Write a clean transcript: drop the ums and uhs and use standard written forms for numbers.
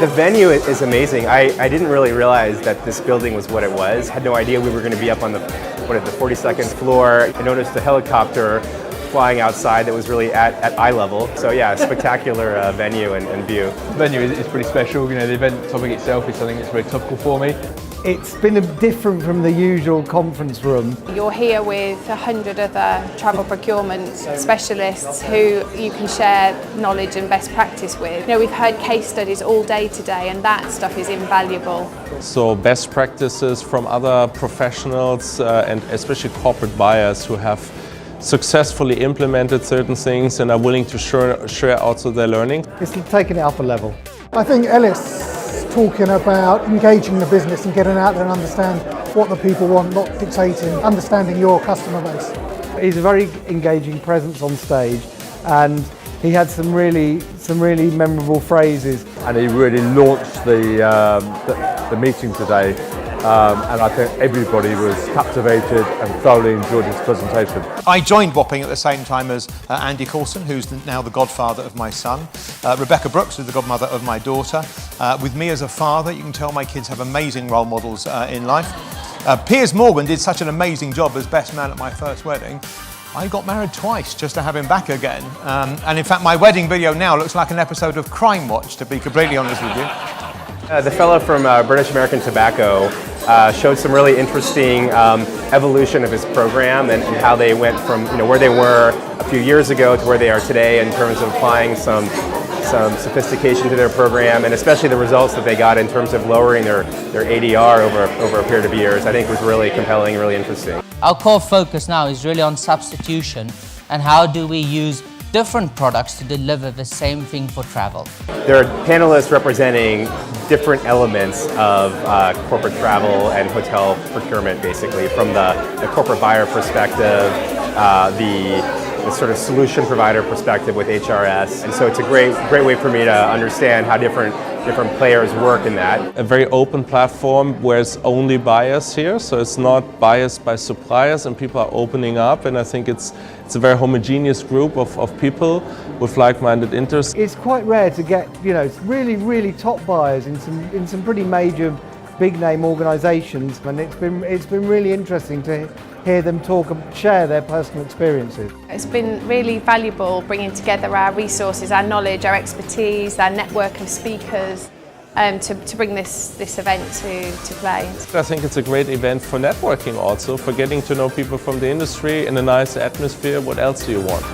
The venue is amazing. I didn't really realize that this building was what it was. Had no idea we were going to be up on the 42nd floor. I noticed a helicopter flying outside that was really at eye level. So yeah, spectacular venue and view. The venue is pretty special. You know, the event topic itself is something that's very topical for me. It's been different from the usual conference room. You're here with 100 other travel procurement specialists who you can share knowledge and best practice with. You know, we've heard case studies all day today, and that stuff is invaluable. So best practices from other professionals and especially corporate buyers who have successfully implemented certain things and are willing to share also their learning. It's taking it up a level. I think Ellis talking about engaging the business and getting out there and understand what the people want, not dictating, understanding your customer base. He's a very engaging presence on stage, and he had some really memorable phrases. And he really launched the meeting today, and I think everybody was captivated and thoroughly enjoyed his presentation. I joined Wapping at the same time as Andy Coulson, who's now the godfather of my son, Rebecca Brooks, who's the godmother of my daughter. With me as a father, you can tell my kids have amazing role models in life. Piers Morgan did such an amazing job as best man at my first wedding. I got married twice just to have him back again. And in fact, my wedding video now looks like an episode of Crime Watch, to be completely honest with you. The fellow from British American Tobacco showed some really interesting evolution of his program and how they went from where they were a few years ago to where they are today in terms of applying some sophistication to their program, and especially the results that they got in terms of lowering their ADR over a period of years. I think was really compelling, really interesting. Our core focus now is really on substitution and how do we use different products to deliver the same thing for travel. There are panelists representing different elements of corporate travel and hotel procurement, basically, from the corporate buyer perspective, the sort of solution provider perspective with HRS. And so it's a great way for me to understand how different players work in that. A very open platform where it's only buyers here, so it's not biased by suppliers, and people are opening up, and I think it's a very homogeneous group of people with like-minded interests. It's quite rare to get really top buyers in some pretty major big name organisations, and it's been really interesting to hear them talk and share their personal experiences. It's been really valuable bringing together our resources, our knowledge, our expertise, our network of speakers to bring this event to play. I think it's a great event for networking also, for getting to know people from the industry in a nice atmosphere. What else do you want?